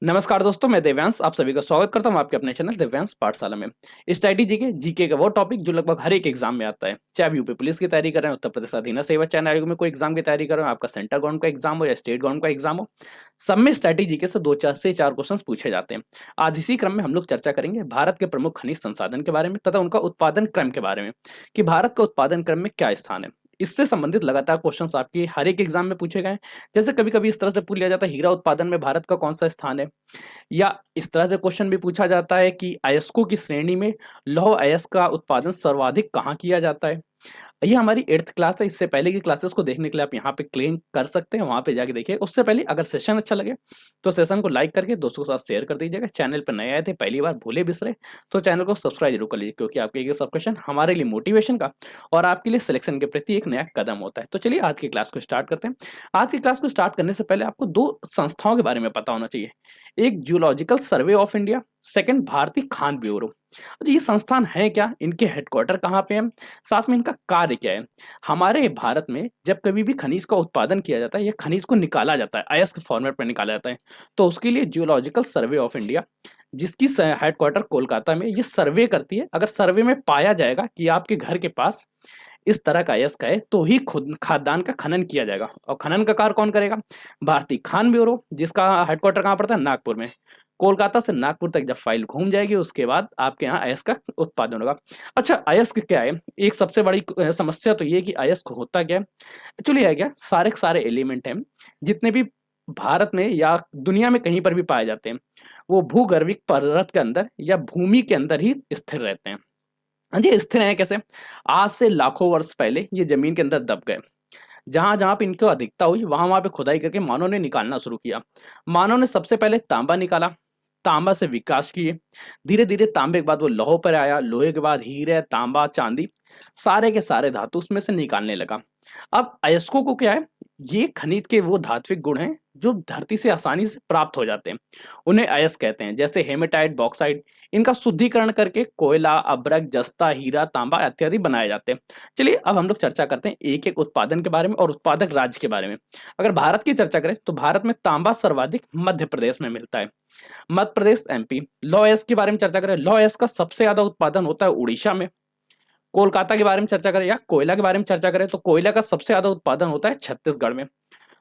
नमस्कार दोस्तों, मैं देव्यांश आप सभी का स्वागत करता हूं आपके अपने चैनल देव्यांश पाठशाला में। स्ट्रैटेजी के जीके का वो टॉपिक जो लगभग हर एक एग्जाम में आता है, चाहे आप यूपी पुलिस की तैयारी कर रहे हैं, उत्तर प्रदेश अधीनस्थ सेवा चयन आयोग में कोई एग्जाम की तैयारी कर रहे हो, आपका सेंट्रल गवर्नमेंट का एग्जाम हो या स्टेट गवर्नमेंट का एग्जाम हो, सब में स्ट्रैटेजी के से चार क्वेश्चन पूछे जाते हैं। आज इसी क्रम में हम लोग चर्चा करेंगे भारत के प्रमुख खनिज संसाधन के बारे में तथा उनका उत्पादन क्रम के बारे में कि भारत का उत्पादन क्रम में क्या स्थान है। इससे संबंधित लगातार क्वेश्चंस आपकी हर एक एग्जाम में पूछे गए हैं। जैसे कभी कभी इस तरह से पूछ लिया जाता है, हीरा उत्पादन में भारत का कौन सा स्थान है, या इस तरह से क्वेश्चन भी पूछा जाता है कि अयस्कों की श्रेणी में लौह अयस्क का उत्पादन सर्वाधिक कहाँ किया जाता है। ये हमारी 8th क्लास है। इससे पहले की क्लासेस को देखने के लिए आप यहाँ पे क्लिक कर सकते हैं, वहां पे जाके देखिए। उससे पहले अगर सेशन अच्छा लगे तो सेशन को लाइक करके दोस्तों के साथ शेयर कर दीजिएगा। चैनल पर नए आए थे, पहली बार भूले बिसरे तो चैनल को सब्सक्राइब जरूर कर लीजिए, क्योंकि आपके ये सब्सक्रिप्शन हमारे लिए मोटिवेशन का और आपके लिए सिलेक्शन के प्रति एक नया कदम होता है। तो चलिए आज की क्लास को स्टार्ट करते हैं। आज की क्लास को स्टार्ट करने से पहले आपको दो संस्थाओं के बारे में पता होना चाहिए। एक zoological survey of India, second भारतीय खान ब्यूरो। तो ये संस्थान है क्या, इनके हेडक्वार्टर कहाँ पे है, साथ में इनका कार्य क्या है। हमारे भारत में जब कभी भी खनिज का उत्पादन किया जाता है या खनिज को निकाला जाता है, अयस्क फॉर्मेट में निकाला जाता है, तो उसके लिए जियोलॉजिकल सर्वे ऑफ इंडिया, जिसकी हेडक्वार्टर कोलकाता में, ये सर्वे करती है। अगर सर्वे में पाया जाएगा कि आपके घर के पास इस तरह का अयस्क है तो ही खुद खादान का खनन किया जाएगा। और खनन का कार्य कौन करेगा? भारतीय खान ब्यूरो, जिसका हेडक्वार्टर कहाँ पड़ता है? नागपुर में। कोलकाता से नागपुर तक जब फाइल घूम जाएगी उसके बाद आपके यहाँ अयस्क का उत्पादन होगा। अच्छा, अयस्क क्या है? एक सबसे बड़ी समस्या तो ये कि अयस्क होता क्या है। एक्चुअली है क्या, सारे के सारे एलिमेंट हैं जितने भी भारत में या दुनिया में कहीं पर भी पाए जाते हैं, वो भूगर्भिक परत के अंदर या भूमि के अंदर ही स्थिर रहते हैं। हाँ जी, स्थिर हैं कैसे? आज से लाखों वर्ष पहले ये जमीन के अंदर दब गए। जहां जहां पे इनको अधिकता हुई वहां वहां पे खुदाई करके मानव ने निकालना शुरू किया। मानव ने सबसे पहले तांबा निकाला, तांबा से विकास किए, धीरे धीरे तांबे के बाद वो लोहे पर आया, लोहे के बाद हीरे, तांबा, चांदी, सारे के सारे धातु उसमें से निकालने लगा। अब अयस्कों को क्या है, ये खनिज के वो धात्विक गुण हैं जो धरती से आसानी से प्राप्त हो जाते हैं, उन्हें अयस्क कहते हैं। जैसे हेमेटाइट, बॉक्साइट, इनका शुद्धिकरण करके कोयला, अब्रक, जस्ता, हीरा, तांबा इत्यादि बनाए जाते हैं। चलिए अब हम लोग चर्चा करते हैं एक एक उत्पादन के बारे में और उत्पादक राज्य के बारे में। अगर भारत की चर्चा करें तो भारत में तांबा सर्वाधिक मध्य प्रदेश में मिलता है, मध्य प्रदेश, एमपी। लौह अयस्क के बारे में चर्चा करें, लौह अयस्क का सबसे ज्यादा उत्पादन होता है उड़ीसा में। कोलकाता के बारे में चर्चा करें या कोयला के बारे में चर्चा करें तो कोयला का सबसे ज्यादा उत्पादन होता है छत्तीसगढ़ में।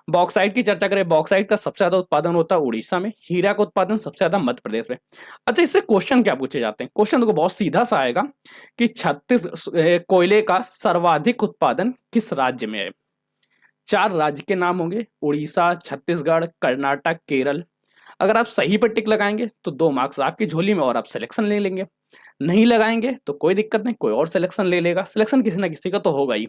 बॉक्साइट की चर्चा करें, बॉक्साइट का सबसे ज्यादा उत्पादन होता है उड़ीसा में। हीरा का उत्पादन सबसे ज्यादा मध्य प्रदेश में। अच्छा, इससे क्वेश्चन क्या पूछे जाते हैं? क्वेश्चन को बहुत सीधा सा आएगा कि कोयले का सर्वाधिक उत्पादन किस राज्य में है। 4 राज्य के नाम होंगे, उड़ीसा, छत्तीसगढ़, कर्नाटक, केरल। अगर आप सही पर टिक लगाएंगे तो 2 मार्क्स आपकी झोली में और आप सिलेक्शन ले लेंगे। नहीं लगाएंगे तो कोई दिक्कत नहीं, कोई और सिलेक्शन ले लेगा। सिलेक्शन किसी ना किसी का तो होगा ही।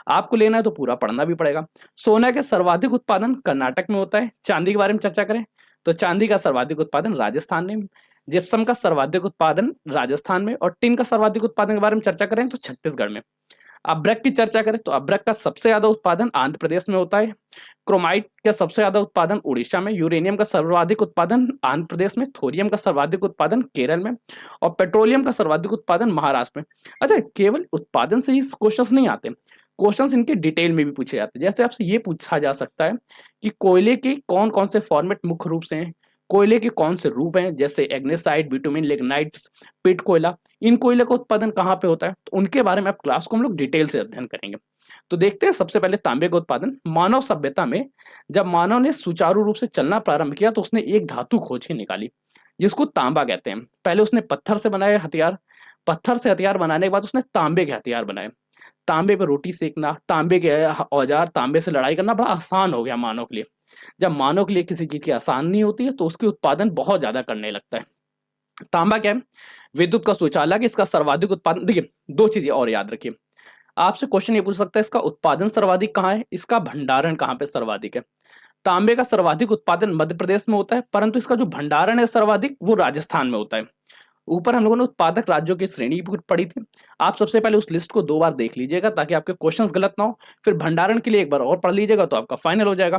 आपको लेना है तो पूरा पढ़ना भी पड़ेगा। सोना के सर्वाधिक उत्पादन कर्नाटक में होता है। चांदी के बारे में चर्चा करें तो चांदी का सर्वाधिक उत्पादन राजस्थान में। जिप्सम का सर्वाधिक उत्पादन राजस्थान में। और टिन का सर्वाधिक उत्पादन के बारे में चर्चा करें तो छत्तीसगढ़ में। अब्रक की चर्चा करें तो अब्रक का सबसे ज्यादा उत्पादन आंध्र प्रदेश में होता है। क्रोमाइट का सबसे ज्यादा उत्पादन उड़ीसा में। यूरेनियम का सर्वाधिक उत्पादन आंध्र प्रदेश में। थोरियम का सर्वाधिक उत्पादन केरल में। और पेट्रोलियम का सर्वाधिक उत्पादन महाराष्ट्र में। अच्छा, केवल उत्पादन से ही क्वेश्चंस नहीं आते, क्वेश्चंस इनके डिटेल में भी पूछे जाते हैं। जैसे आपसे ये पूछा जा सकता है कि कोयले के कौन कौन से फॉर्मेट मुख्य रूप से हैं, कोयले के कौन से रूप हैं, जैसे एग्नेसाइट, बिटुमिन, लिग्नाइट, पिट कोयला। इन कोयले का उत्पादन कहाँ पे होता है, तो उनके बारे में आप क्लास को हम लोग डिटेल से अध्ययन करेंगे। तो देखते हैं सबसे पहले तांबे का उत्पादन। मानव सभ्यता में जब मानव ने सुचारू रूप से चलना प्रारंभ किया तो उसने एक धातु खोज के निकाली जिसको तांबा कहते हैं। पहले उसने पत्थर से बनाए हथियार, पत्थर से हथियार बनाने के बाद उसने तांबे के हथियार बनाए। तांबे पे रोटी सेकना, तांबे के औजार, तांबे से लड़ाई करना बड़ा आसान हो गया मानव के लिए। जब मानव के लिए किसी चीज की आसान नहीं होती है तो उसकी उत्पादन बहुत ज्यादा करने लगता है। तांबा क्या है? विद्युत का सुचालक। इसका सर्वाधिक उत्पादन, देखिए 2 चीजें और याद रखिए। आपसे क्वेश्चन ये पूछ सकता है इसका उत्पादन सर्वाधिक कहाँ है, इसका भंडारण कहाँ पे सर्वाधिक है। तांबे का सर्वाधिक उत्पादन मध्य प्रदेश में होता है, परंतु इसका जो भंडारण है सर्वाधिक वो राजस्थान में होता है। ऊपर हम लोगों ने उत्पादक राज्यों की श्रेणी पढ़ी थी। आप सबसे पहले उस लिस्ट को 2 बार देख लीजिएगा ताकि आपके क्वेश्चंस गलत ना हो। फिर भंडारण के लिए एक बार और पढ़ लीजिएगा तो आपका फाइनल हो जाएगा।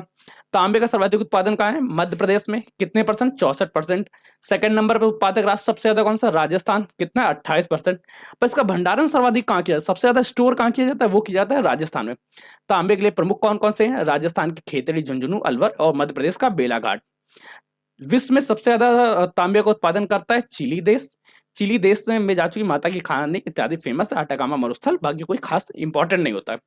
तांबे का सर्वाधिक उत्पादन कहाँ है? मध्य प्रदेश में। कितने परसेंट? 64%। सेकंड नंबर पर उत्पादक राष्ट्र सबसे ज्यादा कौन सा? राजस्थान। कितना? 28%। पर इसका भंडारण सर्वाधिक कहाँ किया? सबसे ज्यादा स्टोर कहाँ किया जाता है? वो किया जाता है राजस्थान में। तांबे के लिए प्रमुख कौन कौन से हैं? राजस्थान की खेतड़ी, झुंझुनू, अलवर और मध्य प्रदेश का बेलाघाट। विश्व में सबसे ज्यादा तांबे का उत्पादन करता है चिली देश। चिली देश में जा चुकी माता की खानी इत्यादि फेमस है, अटाकामा मरुस्थल, बाकी कोई खास इंपॉर्टेंट नहीं होता है।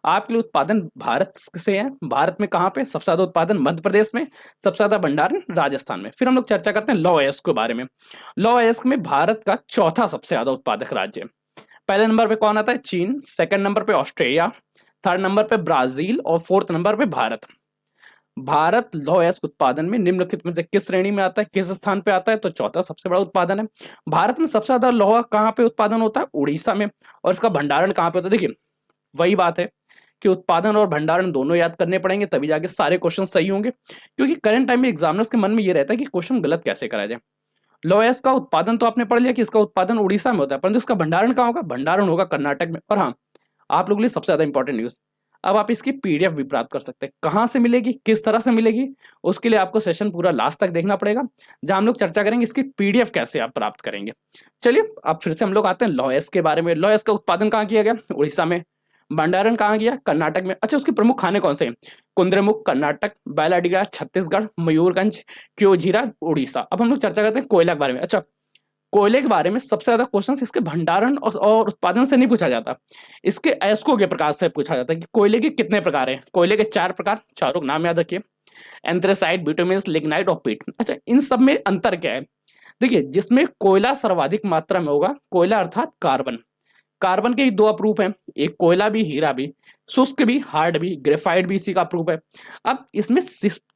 आपके लिए उत्पादन भारत से है। भारत में कहाँ पे सबसे ज्यादा उत्पादन? मध्य प्रदेश में। सबसे ज्यादा भंडारण राजस्थान में। फिर हम लोग चर्चा करते हैं लौह अयस्क के बारे में। लौह अयस्क में भारत का चौथा सबसे ज्यादा उत्पादक राज्य है। पहले नंबर पे कौन आता है? चीन। सेकंड नंबर पे ऑस्ट्रेलिया। थर्ड नंबर पे ब्राजील और फोर्थ नंबर पे भारत। भारत लौह अयस्क उत्पादन में निम्नलिखित में से किस श्रेणी में आता है, किस स्थान पे आता है? तो चौथा सबसे बड़ा उत्पादन है। भारत में सबसे ज्यादा लौह कहाँ पे उत्पादन होता है? उड़ीसा में। और इसका भंडारण कहाँ पे होता है? देखिए वही बात है कि उत्पादन और भंडारण दोनों याद करने पड़ेंगे, तभी जाके सारे क्वेश्चन सही होंगे। क्योंकि करंट टाइम में एग्जामिनर्स के मन में ये रहता है कि क्वेश्चन गलत कैसे कराया जाए। लौह अयस्क का उत्पादन तो आपने पढ़ लिया कि इसका उत्पादन उड़ीसा में होता है, परंतु इसका भंडारण कहाँ होगा? भंडारण होगा कर्नाटक में। और हाँ, आप लोगों के लिए सबसे ज्यादा इंपॉर्टेंट न्यूज, अब आप इसकी पीडीएफ भी प्राप्त कर सकते हैं। कहाँ से मिलेगी, किस तरह से मिलेगी, उसके लिए आपको सेशन पूरा लास्ट तक देखना पड़ेगा, जहां हम लोग चर्चा करेंगे इसकी पीडीएफ कैसे आप प्राप्त करेंगे। चलिए अब फिर से हम लोग आते हैं लौह अयस्क के बारे में। लौह अयस्क का उत्पादन कहाँ किया गया? उड़ीसा में। भंडारण कहाँ गया? कर्नाटक में। अच्छा, उसके प्रमुख खाने कौन से हैं? कुंद्रेमुख कर्नाटक, बैलाडीगरा छत्तीसगढ़, मयूरगंज, क्योंझीरा उड़ीसा। अब हम लोग चर्चा करते हैं कोयला के बारे में। अच्छा, कोयले के बारे में सबसे ज्यादा क्वेश्चन इसके भंडारण और उत्पादन से नहीं पूछा जाता, इसके अयस्कों के प्रकार से पूछा जाता है कि कोयले के कितने प्रकार हैं। कोयले के 4 प्रकार, चारों नाम याद रखिए, एंथ्रेसाइट, बिटुमिन्स, लिग्नाइट और पीट। अच्छा, इन सब में अंतर क्या है? देखिए, जिसमें कोयला सर्वाधिक मात्रा में होगा, कोयला अर्थात कार्बन। कार्बन के 2 अप्रूप हैं, एक कोयला भी हीरा भी, शुष्क भी हार्ड भी, ग्रेफाइट भी इसी का अप्रूप है। अब इसमें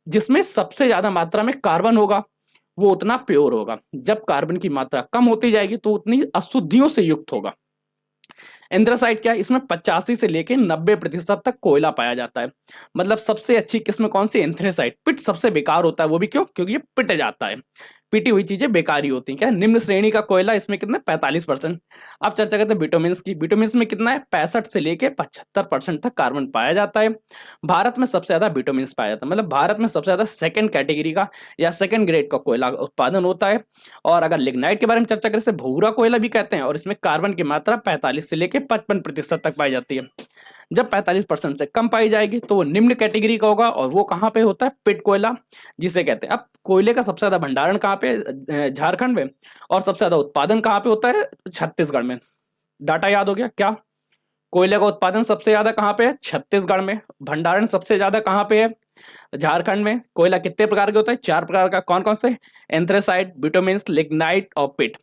जिसमें सबसे ज्यादा मात्रा में कार्बन होगा वो उतना प्योर होगा। जब कार्बन की मात्रा कम होती जाएगी तो उतनी अशुद्धियों से युक्त होगा। एंथ्रासाइट क्या है? इसमें 85 से लेके 90% तक कोयला पाया जाता है। मतलब सबसे अच्छी किस्म कौन सी? एंथ्रासाइट। पिट सबसे बेकार होता है, वो भी क्यों? क्योंकि ये पिट जाता है। पिटी हुई चीजें बेकारी होती हैं। क्या है? निम्न श्रेणी का कोयला, इसमें कितना? 45%। अब चर्चा करते हैं विटामिन्स की। विटामिन्स में कितना है? 65 से लेके 75% तक कार्बन पाया जाता है। भारत में सबसे ज्यादा विटामिन्स पाया जाता है, मतलब भारत में सबसे ज्यादा सेकंड कैटेगरी का या सेकंड ग्रेड का कोयला उत्पादन होता है। और अगर लिग्नाइट के बारे में चर्चा करें, इसे भूरा कोयला भी कहते हैं, और इसमें कार्बन की मात्रा 45 से लेके 55% तक पाई जाती है। जब 45% से कम पाई जाएगी तो वो निम्न कैटेगरी का होगा, और वो कहाँ पे होता है? पिट कोयला जिसे कहते हैं। अब कोयले का सबसे ज्यादा भंडारण कहाँ पे? झारखंड में। और सबसे ज्यादा उत्पादन कहाँ पे होता है? छत्तीसगढ़ में। डाटा याद हो गया क्या? कोयले का उत्पादन सबसे ज्यादा कहाँ पे है? छत्तीसगढ़ में। भंडारण सबसे ज्यादा कहाँ पे है? झारखंड में। कोयला कितने प्रकार के होता है? 4 प्रकार का। कौन कौन से? एंथ्रेसाइट, बिटुमिन्स, लिग्नाइट और पिट।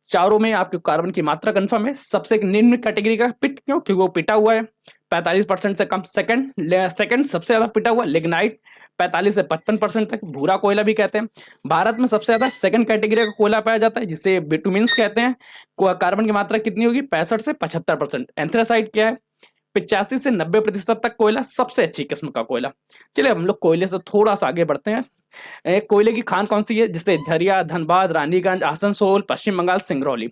चारों में आपके कार्बन की मात्रा कंफर्म है। सबसे निम्न कैटेगरी का पिट, क्यों? क्योंकि वो पिटा हुआ है 45% से कम। सेकंड सबसे ज्यादा पिटा हुआ लिग्नाइट, 45 से 55% तक। भूरा कोयला भी कहते हैं। भारत में सबसे ज्यादा सेकंड कैटेगरी का कोयला पाया जाता है, जिसे बिटुमिन्स कहते हैं। कार्बन की मात्रा कितनी होगी? 65 से 75%। एंथ्रासाइट क्या है? 85 से 90% तक कोयला, सबसे अच्छी किस्म का कोयला। चलिए हम लोग कोयले से थोड़ा सा आगे बढ़ते हैं। कोयले की खान कौन सी है? जिससे झरिया, धनबाद, रानीगंज, आसनसोल, पश्चिम बंगाल, सिंगरौली।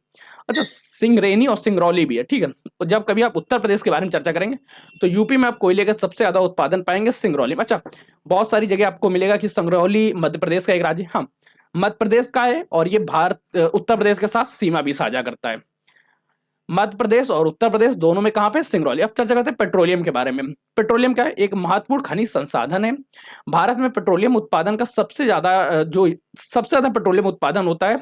अच्छा, सिंगरेनी और सिंगरौली भी है, ठीक है। तो जब कभी आप उत्तर प्रदेश के बारे में चर्चा करेंगे तो यूपी में आप कोयले का सबसे ज्यादा उत्पादन पाएंगे सिंगरौली में। अच्छा, बहुत सारी जगह आपको मिलेगा कि सिंगरौली मध्य प्रदेश का एक राज्य, हाँ मध्य प्रदेश का है, और ये भारत उत्तर प्रदेश के साथ सीमा भी साझा करता है। मध्य प्रदेश और उत्तर प्रदेश दोनों में कहां पे? सिंगरौली। अब चर्चा करते हैं पेट्रोलियम के बारे में। पेट्रोलियम क्या है? एक महत्वपूर्ण खनिज संसाधन है। भारत में पेट्रोलियम उत्पादन का सबसे ज्यादा पेट्रोलियम उत्पादन होता है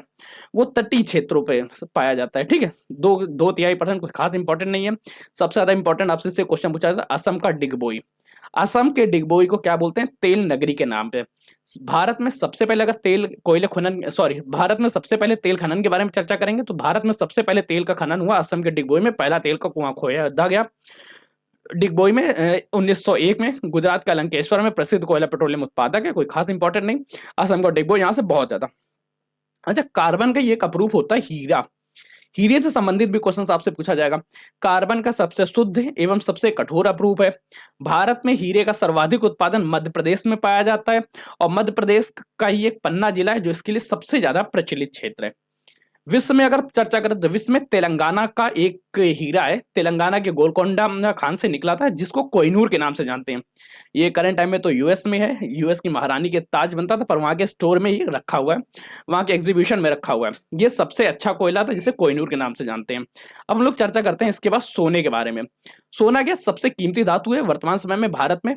वो तटीय क्षेत्रों पे पाया जाता है, ठीक है। 2-3% कोई खास इंपॉर्टेंट नहीं है। सबसे ज्यादा इंपॉर्टेंट आपसे से क्वेश्चन पूछा जाता है असम का डिगबोई। असम के डिगबोई को क्या बोलते हैं? तेल नगरी के नाम पे। भारत में सबसे पहले अगर भारत में सबसे पहले तेल खनन के बारे में चर्चा करेंगे तो भारत में सबसे पहले तेल का खनन हुआ असम के डिगबोई में। पहला तेल का कुआं खोदा गया डिगबोई में 1901 में। गुजरात का लंकेश्वर में प्रसिद्ध कोयला पेट्रोलियम उत्पादक है, कोई खास इंपॉर्टेंट नहीं। असम का डिगबोई यहाँ से बहुत ज्यादा। अच्छा, कार्बन का ये अपरूप होता है हीरा। हीरे से संबंधित भी क्वेश्चन आपसे पूछा जाएगा। कार्बन का सबसे शुद्ध एवं सबसे कठोर अपरूप है। भारत में हीरे का सर्वाधिक उत्पादन मध्य प्रदेश में पाया जाता है, और मध्य प्रदेश का ही एक पन्ना जिला है जो इसके लिए सबसे ज्यादा प्रचलित क्षेत्र है। विश्व में अगर चर्चा करें तो विश्व में तेलंगाना का एक एक हीरा है, तेलंगाना के गोलकोंडा खान से निकला था, जिसको कोहिनूर के नाम से जानते हैं। ये करंट टाइम में तो यूएस में है, यूएस की महारानी के ताज बनता था, पर वहाँ के स्टोर में ही रखा हुआ है, वहाँ के एग्जीबिशन में रखा हुआ है। ये सबसे अच्छा कोयला था, जिसे कोहिनूर के नाम से जानते हैं। अब हम लोग चर्चा करते हैं इसके बाद सोने के बारे में। सोना क्या सबसे कीमती धातु है वर्तमान समय में भारत में,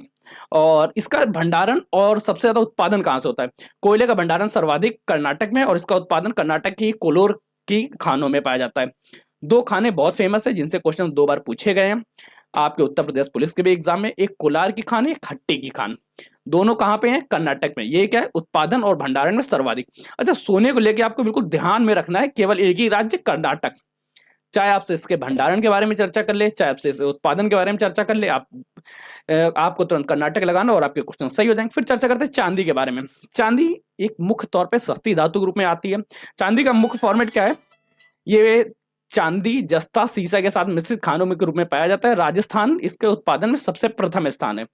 और इसका भंडारण और सबसे ज्यादा उत्पादन कहाँ से होता है? कोयले का भंडारण सर्वाधिक कर्नाटक में, और इसका उत्पादन कर्नाटक की कोलोर की खानों में पाया जाता है। दो खाने बहुत फेमस है, जिनसे क्वेश्चन 2 बार पूछे गए हैं आपके उत्तर प्रदेश पुलिस के भी एग्जाम में। एक कोलार की खान, एक खट्टी की खान। दोनों कहां पे हैं? कर्नाटक में। ये क्या है? उत्पादन और भंडारण में सर्वाधिक। अच्छा, सोने को लेकर आपको बिल्कुल ध्यान में रखना है, केवल एक ही राज्य कर्नाटक। चाहे आपसे इसके भंडारण के बारे में चर्चा कर ले, चाहे आपसे उत्पादन के बारे में चर्चा कर ले, आपको तुरंत कर्नाटक लगाना और आपके क्वेश्चन सही हो जाएंगे। फिर चर्चा करते हैं चांदी के बारे में। चांदी एक मुख्य तौर पे सस्ती धातु के रूप में आती है। चांदी का मुख्य फॉर्मेट क्या है? ये चांदी, जस्ता, सीसा के साथ मिश्रित खानों में के रूप में पाया जाता है। राजस्थान इसके उत्पादन में सबसे प्रथम स्थान है।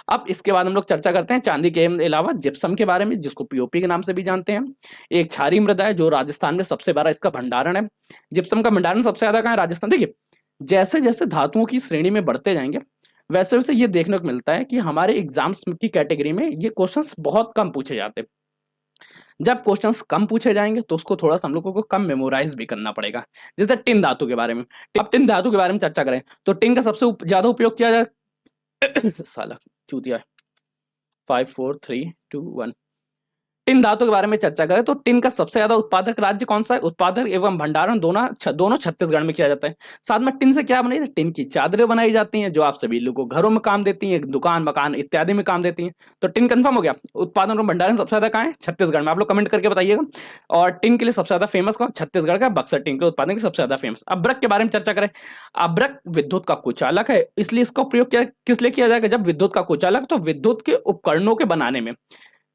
अब इसके बाद हम लोग चर्चा करते हैं चांदी के अलावा जिप्सम के बारे में, जिसको पीओपी के नाम से भी जानते हैं। एक क्षारीय मृदा है जो राजस्थान में सबसे बड़ा इसका भंडारण है। जिप्सम का भंडारण सबसे ज्यादा कहाँ है? राजस्थान। देखिए, जैसे जैसे धातुओं की श्रेणी में बढ़ते जाएंगे, वैसे वैसे ये देखने को मिलता है कि हमारे एग्जाम्स की कैटेगरी में ये क्वेश्चंस बहुत कम पूछे जाते हैं। जब क्वेश्चंस कम पूछे जाएंगे तो उसको थोड़ा सा हम लोगों को कम मेमोराइज भी करना पड़ेगा। जैसे टिन धातु के बारे में। अब टिन धातु के बारे में चर्चा करें तो टिन का सबसे ज्यादा उपयोग किया जाए साला चूतिया 5 4 3 2 1। टिन धातु के बारे में चर्चा करें तो टिन का सबसे ज्यादा उत्पादक राज्य कौन सा है? उत्पादक एवं भंडारण दोनों छत्तीसगढ़ में किया जाता है। साथ में टिन से क्या बनाई? टिन की चादरें बनाई जाती हैं, जो आप सभी लोगों को घरों में काम देती हैं, दुकान मकान इत्यादि में काम देती हैं। तो टिन कंफर्म हो गया। उत्पादन और भंडारण सबसे ज्यादा कहाँ है? छत्तीसगढ़ में। आप लोग कमेंट करके बताइएगा। और टिन के लिए सबसे ज्यादा फेमस कौन? छत्तीसगढ़ का बक्सर टिन के उत्पादन के सबसे ज्यादा फेमस। अब्रक के बारे में चर्चा करें। अब्रक विद्युत का कुचालक है, इसलिए इसका प्रयोग किस लिए किया जाएगा? जब विद्युत का कुचालक, तो विद्युत के उपकरणों के बनाने में।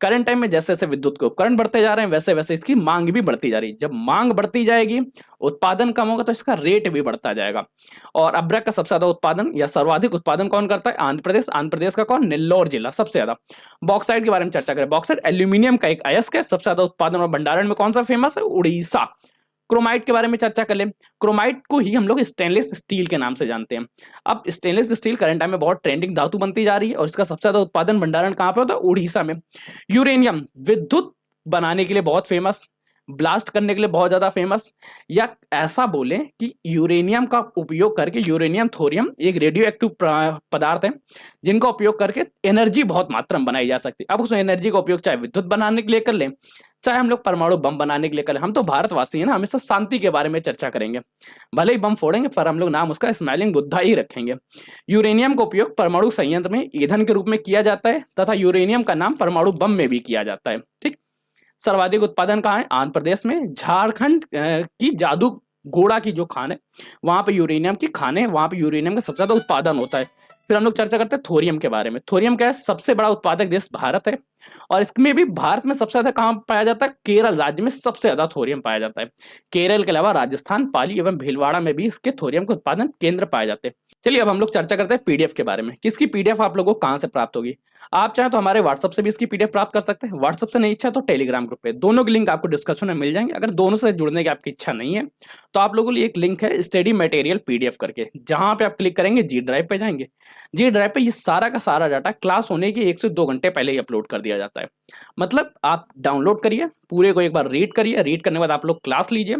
करंट टाइम में जैसे जैसे विद्युत के उपकरण बढ़ते जा रहे हैं, वैसे वैसे इसकी मांग भी बढ़ती जा रही है। जब मांग बढ़ती जाएगी, उत्पादन कम होगा, तो इसका रेट भी बढ़ता जाएगा। और अब्रक का सबसे ज्यादा उत्पादन या सर्वाधिक उत्पादन कौन करता है? आंध्र प्रदेश। आंध्र प्रदेश का कौन? नेल्लोर जिला सबसे ज्यादा। बॉक्साइट के बारे में चर्चा करें। बॉक्साइट एल्यूमिनियम का एक अयस्क है। सबसे ज्यादा उत्पादन और भंडारण में कौन सा फेमस है? उड़ीसा। क्रोमाइट के बारे में चर्चा कर लें। क्रोमाइट को ही हम लोग स्टेनलेस स्टील के नाम से जानते हैं। अब स्टेनलेस स्टील करंट टाइम में बहुत ट्रेंडिंग धातु बनती जा रही है, और इसका सबसे ज्यादा उत्पादन भंडारण कहां पे होता है? उड़ीसा में। यूरेनियम विद्युत बनाने के लिए बहुत फेमस, ब्लास्ट करने के लिए बहुत ज्यादा फेमस, या ऐसा बोले कि यूरेनियम का उपयोग करके, यूरेनियम थोरियम एक रेडियो एक्टिव पदार्थ है, जिनका उपयोग करके एनर्जी बहुत मात्रा में बनाई जा सकती है। अब उस एनर्जी का उपयोग चाहे विद्युत बनाने के लिए कर लें, चाहे हम लोग परमाणु बम बनाने के लिए करें। हम तो भारतवासी हैं ना, हमेशा शांति के बारे में चर्चा करेंगे। भले ही बम फोड़ेंगे, पर हम लोग नाम उसका स्माइलिंग बुद्धा ही रखेंगे। यूरेनियम का उपयोग परमाणु संयंत्र में ईंधन के रूप में किया जाता है, तथा यूरेनियम का नाम परमाणु बम में भी किया जाता है। ठीक। सर्वाधिक उत्पादन कहाँ है? आंध्र प्रदेश में। झारखंड की जादू घोड़ा की जो खान है, वहां पे यूरेनियम की खान है, वहां पे यूरेनियम का सबसे ज्यादा उत्पादन होता है। फिर हम लोग चर्चा करते हैं थोरियम के बारे में। थोरियम क्या है? सबसे बड़ा उत्पादक देश भारत है, और इसमें भी भारत में सबसे ज्यादा कहां पाया जाता है? केरल राज्य में सबसे ज्यादा थोरियम पाया जाता है। केरल के अलावा राजस्थान, पाली एवं भीलवाड़ा में भी इसके थोरियम के उत्पादन केंद्र पाए जाते हैं। चलिए अब हम लोग चर्चा करते हैं पीडीएफ के बारे में, किसकी पीडीएफ आप लोगों को कहां से प्राप्त होगी। आप चाहें तो हमारे व्हाट्सएप से भी इसकी पीडीएफ प्राप्त कर सकते हैं। व्हाट्सएप से नहीं इच्छा तो टेलीग्राम ग्रुप पे, दोनों की लिंक आपको डिस्क्रिप्शन में मिल जाएंगे। अगर दोनों से जुड़ने की आपकी इच्छा नहीं है, तो आप लोगों के लिए एक लिंक है स्टडी मटेरियल पीडीएफ करके, जहां पे आप क्लिक करेंगे जी ड्राइव पे जाएंगे। जी ड्राइव पे ये सारा का सारा डाटा क्लास होने के 1 से 2 घंटे पहले ही अपलोड कर दिया जाता है। मतलब आप डाउनलोड करिए, पूरे को एक बार रीड करिए, रीड करने के बाद आप लोग क्लास लीजिए।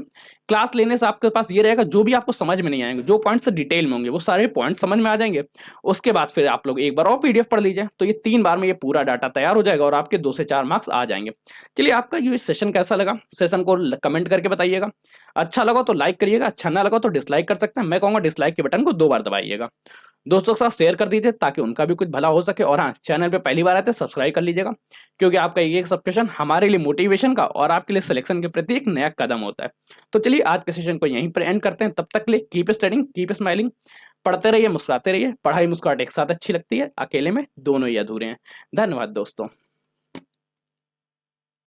क्लास लेने से आपके पास ये रहेगा, जो भी आपको समझ में नहीं आएंगे, जो पॉइंट्स डिटेल में होंगे, वो सारे पॉइंट्स समझ में आ जाएंगे। उसके बाद फिर आप लोग एक बार और पीडीएफ पढ़ लीजिए, तो ये 3 बार में ये पूरा डाटा तैयार हो जाएगा, और आपके 2 से 4 मार्क्स आ जाएंगे। चलिए, आपका ये सेशन कैसा लगा, सेशन को कमेंट करके बताइएगा। अच्छा लगा तो लाइक करिएगा, अच्छा ना लगा तो डिसलाइक कर सकते हैं। मैं कहूँगा डिसलाइक के बटन को 2 बार दबाइएगा। दोस्तों के साथ शेयर कर दीजिए, ताकि उनका भी कुछ भला हो सके। और हाँ, चैनल पे पहली बार आते हैं सब्सक्राइब कर लीजिएगा, क्योंकि आपका एक सब्सक्रिप्शन हमारे लिए मोटिवेशन का और आपके लिए सिलेक्शन के प्रति एक नया कदम होता है। तो चलिए, आज के सेशन को यहीं पर एंड करते हैं। तब तक के लिए कीप स्टडिंग, कीप स्माइलिंग। पढ़ते रहिए, मुस्कुराते रहिए। पढ़ाई मुस्कुराहट एक साथ अच्छी लगती है, अकेले में दोनों ही अधूरे हैं। धन्यवाद दोस्तों।